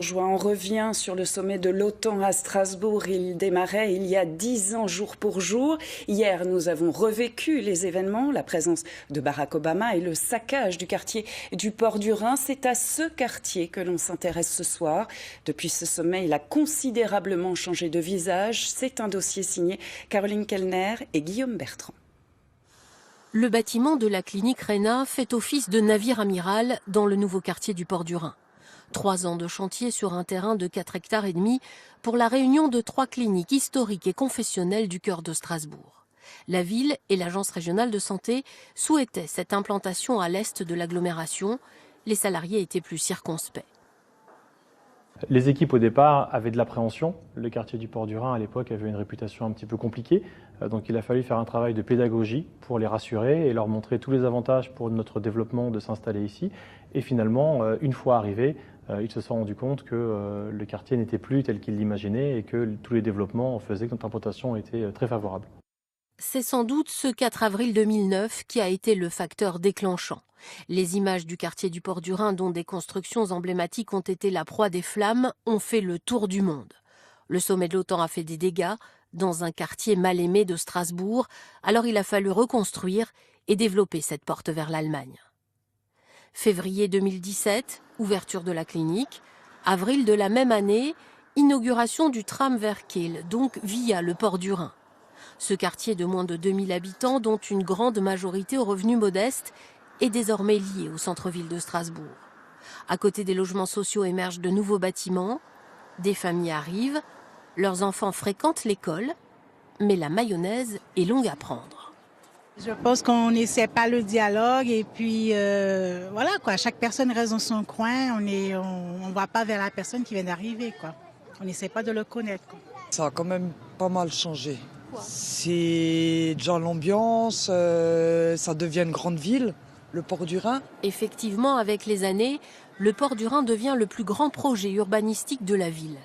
On revient sur le sommet de l'OTAN à Strasbourg. Il démarrait il y a 10 ans, jour pour jour. Hier, nous avons revécu les événements, la présence de Barack Obama et le saccage du quartier du Port du Rhin. C'est à ce quartier que l'on s'intéresse ce soir. Depuis ce sommet, il a considérablement changé de visage. C'est un dossier signé Caroline Kellner et Guillaume Bertrand. Le bâtiment de la clinique Rhéna fait office de navire amiral dans le nouveau quartier du Port du Rhin. 3 ans de chantier sur un terrain de 4,5 hectares pour la réunion de 3 cliniques historiques et confessionnelles du cœur de Strasbourg. La ville et l'agence régionale de santé souhaitaient cette implantation à l'est de l'agglomération. Les salariés étaient plus circonspects. Les équipes au départ avaient de l'appréhension. Le quartier du Port du Rhin à l'époque avait une réputation un petit peu compliquée. Donc il a fallu faire un travail de pédagogie pour les rassurer et leur montrer tous les avantages pour notre développement de s'installer ici. Et finalement, une fois arrivés, ils se sont rendus compte que le quartier n'était plus tel qu'ils l'imaginaient et que tous les développements faisaient que notre implantation était très favorable. C'est sans doute ce 4 avril 2009 qui a été le facteur déclenchant. Les images du quartier du Port du Rhin, dont des constructions emblématiques ont été la proie des flammes, ont fait le tour du monde. Le sommet de l'OTAN a fait des dégâts dans un quartier mal aimé de Strasbourg, alors il a fallu reconstruire et développer cette porte vers l'Allemagne. Février 2017, ouverture de la clinique. Avril de la même année, inauguration du tram vers Kehl, donc via le Port du Rhin. Ce quartier de moins de 2000 habitants, dont une grande majorité aux revenus modestes, est désormais lié au centre-ville de Strasbourg. À côté des logements sociaux émergent de nouveaux bâtiments, des familles arrivent, leurs enfants fréquentent l'école, mais la mayonnaise est longue à prendre. Je pense qu'on n'essaie pas le dialogue et puis voilà quoi, chaque personne reste dans son coin, on va pas vers la personne qui vient d'arriver quoi. On n'essaie pas de le connaître quoi. Ça a quand même pas mal changé. C'est déjà l'ambiance, ça devient une grande ville, le Port du Rhin. Effectivement, avec les années, le Port du Rhin devient le plus grand projet urbanistique de la ville.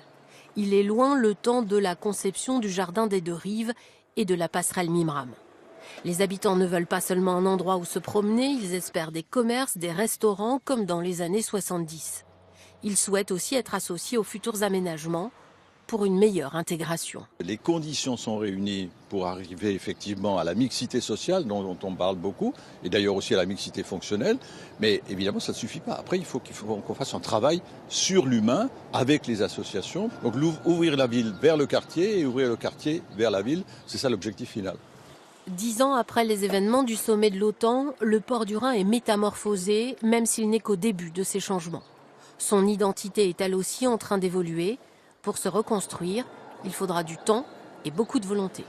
Il est loin le temps de la conception du jardin des deux rives et de la passerelle Mimram. Les habitants ne veulent pas seulement un endroit où se promener, ils espèrent des commerces, des restaurants comme dans les années 70. Ils souhaitent aussi être associés aux futurs aménagements pour une meilleure intégration. Les conditions sont réunies pour arriver effectivement à la mixité sociale dont on parle beaucoup, et d'ailleurs aussi à la mixité fonctionnelle, mais évidemment ça ne suffit pas. Après il faut qu'on fasse un travail sur l'humain avec les associations. Donc ouvrir la ville vers le quartier et ouvrir le quartier vers la ville, c'est ça l'objectif final. 10 ans après les événements du sommet de l'OTAN, le Port du Rhin est métamorphosé, même s'il n'est qu'au début de ces changements. Son identité est elle aussi en train d'évoluer. Pour se reconstruire, il faudra du temps et beaucoup de volonté.